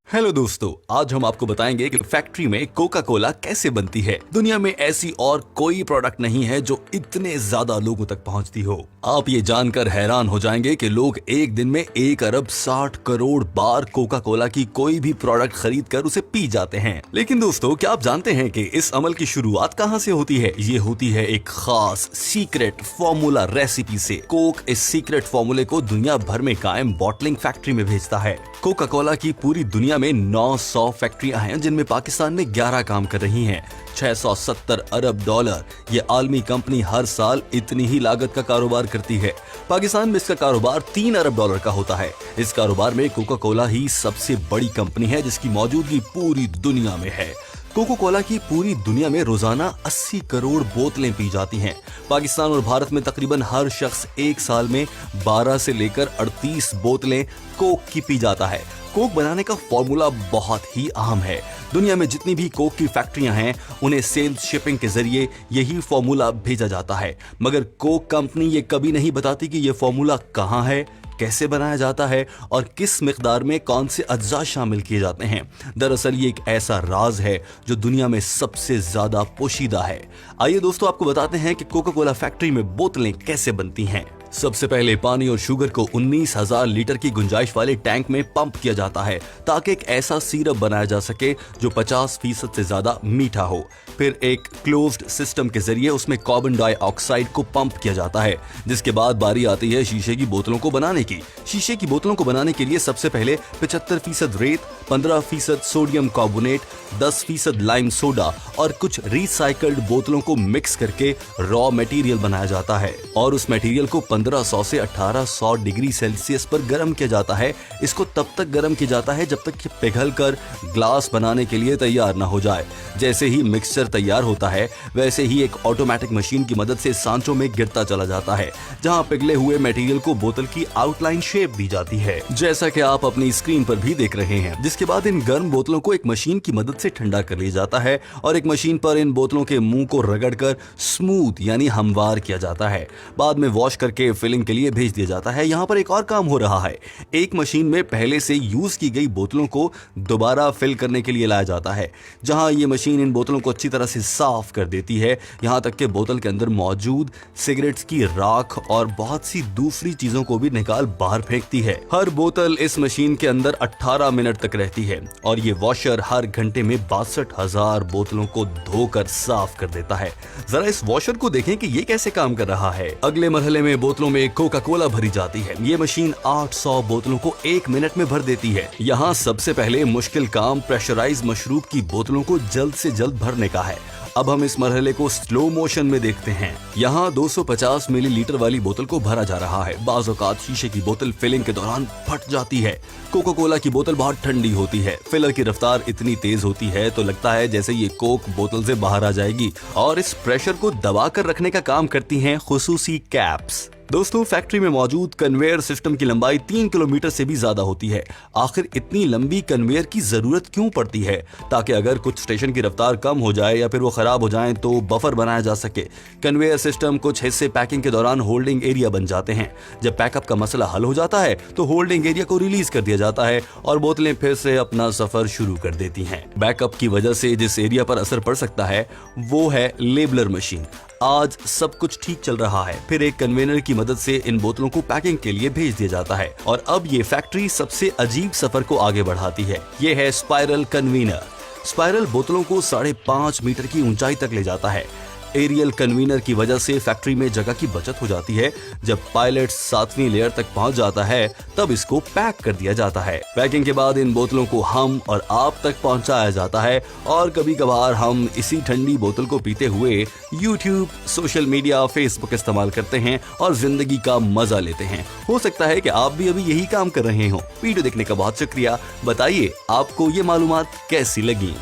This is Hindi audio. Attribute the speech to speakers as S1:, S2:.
S1: हेलो दोस्तों, आज हम आपको बताएंगे कि फैक्ट्री में कोका कोला कैसे बनती है। दुनिया में ऐसी और कोई प्रोडक्ट नहीं है जो इतने ज्यादा लोगों तक पहुंचती हो। आप ये जानकर हैरान हो जाएंगे कि लोग एक दिन में 1 अरब 60 करोड़ बार कोका कोला की कोई भी प्रोडक्ट खरीद कर उसे पी जाते हैं। लेकिन दोस्तों, क्या आप जानते हैं कि इस अमल की शुरुआत कहां से होती है? ये होती है एक खास सीक्रेट फॉर्मूला रेसिपी से। कोक इस सीक्रेट फॉर्मूले को दुनिया भर में कायम बॉटलिंग फैक्ट्री में भेजता है। कोका कोला की पूरी दुनिया में 900 फैक्ट्रियां हैं, जिनमें पाकिस्तान में 11 काम कर रही हैं। 670 अरब डॉलर ये आलमी कंपनी हर साल इतनी ही लागत का कारोबार करती है। पाकिस्तान में इसका कारोबार 3 अरब डॉलर का होता है। इस कारोबार में कोका कोला ही सबसे बड़ी कंपनी है, जिसकी मौजूदगी पूरी दुनिया में है। कोका कोला की पूरी दुनिया में रोजाना 80 करोड़ बोतलें पी जाती हैं। पाकिस्तान और भारत में तकरीबन हर शख्स एक साल में 12 से लेकर 38 बोतलें कोक की पी जाता है। कोक बनाने का फॉर्मूला बहुत ही अहम है। दुनिया में जितनी भी कोक की फैक्ट्रियां हैं, उन्हें सेल्स शिपिंग के जरिए यही फॉर्मूला भेजा जाता है। मगर कोक कंपनी ये कभी नहीं बताती कि ये फॉर्मूला कहां है, कैसे बनाया जाता है और किस मिकदार में कौन से अज्जा शामिल किए जाते हैं। दरअसल ये एक ऐसा राज है जो दुनिया में सबसे ज्यादा पोशीदा है। आइए दोस्तों, आपको बताते हैं कि कोका कोला फैक्ट्री में बोतलें कैसे बनती हैं। सबसे पहले पानी और शुगर को 19,000 लीटर की गुंजाइश वाले टैंक में पंप किया जाता है, ताकि एक ऐसा सिरप बनाया जा सके जो 50% से ज्यादा मीठा हो। फिर एक क्लोज्ड सिस्टम के जरिए उसमें कार्बन डाइऑक्साइड को पंप किया जाता है, जिसके बाद बारी आती है शीशे की बोतलों को बनाने की। शीशे की बोतलों को बनाने के लिए सबसे पहले 75% रेत, 15% सोडियम कार्बोनेट, 10% लाइम सोडा और कुछ रिसाइकल्ड बोतलों को मिक्स करके रॉ मटेरियल बनाया जाता है और उस मटेरियल को 1500 से 1800 डिग्री सेल्सियस पर गर्म किया जाता है। इसको तब तक गर्म किया जाता है जब तक कि पिघल कर ग्लास बनाने के लिए तैयार ना हो जाए। जैसे ही मिक्सचर तैयार होता है, वैसे ही एक ऑटोमेटिक मशीन की मदद से सांचों में गिरता चला जाता है, जहां पिघले हुए मटेरियल को बोतल की आउटलाइन शेप दी जाती है, जैसा कि आप अपनी स्क्रीन पर भी देख रहे हैं। जिसके बाद इन गर्म बोतलों को एक मशीन की मदद से ठंडा कर लिया जाता है और एक मशीन पर इन बोतलों के मुंह को रगड़कर स्मूथ यानी हमवार किया जाता है। बाद में वॉश करके फिलिंग के लिए भेज दिया जाता है। यहाँ पर एक और काम हो रहा है। एक मशीन में पहले से यूज की गई बोतलों को दोबारा फिल करने के लिए लाया जाता है, जहां ये मशीन इन बोतलों को अच्छी तरह से साफ कर देती है, यहां तक कि बोतल के अंदर मौजूद सिगरेट्स की राख और बहुत सी दूसरी चीजों को भी निकाल बाहर फेंकती है। हर बोतल इस मशीन के अंदर 18 मिनट तक रहती है और ये वॉशर हर घंटे में 62,000 बोतलों को धोकर साफ कर देता है। जरा इस वॉशर को देखें कि ये कैसे काम कर रहा है। अगले मरहले में बोतलों में कोका कोला भरी जाती है। ये मशीन 800 बोतलों को 1 मिनट में भर देती है। यहाँ सबसे पहले मुश्किल काम प्रेशराइज मशरूब की बोतलों को जल्द से जल्द भरने का है। अब हम इस मरहले को स्लो मोशन में देखते हैं। यहाँ 250 मिलीलीटर वाली बोतल को भरा जा रहा है। बाज़ औक़ात शीशे की बोतल फिलिंग के दौरान फट जाती है। कोका कोला की बोतल बहुत ठंडी होती है। फिलर की रफ्तार इतनी तेज होती है तो लगता है जैसे ये कोक बोतल से बाहर आ जाएगी और इस प्रेशर को दबा कर रखने का काम करती हैं खुसूसी कैप्स। दोस्तों, फैक्ट्री में मौजूद कन्वेयर सिस्टम की लंबाई 3 किलोमीटर से भी ज्यादा होती है। आखिर इतनी लंबी कन्वेयर की जरूरत क्यों पड़ती है? ताकि अगर कुछ स्टेशन की रफ्तार कम हो जाए या फिर वो खराब हो जाए तो बफर बनाया जा सके। कन्वेयर सिस्टम कुछ हिस्से पैकिंग के दौरान होल्डिंग एरिया बन जाते हैं। जब पैकअप का मसला हल हो जाता है तो होल्डिंग एरिया को रिलीज कर दिया जाता है और बोतलें फिर से अपना सफर शुरू कर देती हैं। बैकअप की वजह से जिस एरिया पर असर पड़ सकता है वो है लेबलर मशीन। आज सब कुछ ठीक चल रहा है, फिर एक कन्वेयर की मदद से इन बोतलों को पैकिंग के लिए भेज दिया जाता है और अब ये फैक्ट्री सबसे अजीब सफर को आगे बढ़ाती है। ये है स्पाइरल कन्वेयर। स्पाइरल बोतलों को 5.5 मीटर की ऊंचाई तक ले जाता है। एरियल कन्वीनर की वजह से फैक्ट्री में जगह की बचत हो जाती है। जब पायलट 7वीं लेयर तक पहुंच जाता है तब इसको पैक कर दिया जाता है। पैकिंग के बाद इन बोतलों को हम और आप तक पहुंचाया जाता है और कभी कभार हम इसी ठंडी बोतल को पीते हुए यूट्यूब, सोशल मीडिया, फेसबुक इस्तेमाल करते हैं और जिंदगी का मजा लेते हैं। हो सकता है कि आप भी अभी यही काम कर रहे हो। वीडियो देखने का बहुत शुक्रिया। बताइए आपको ये मालूमात कैसी लगी।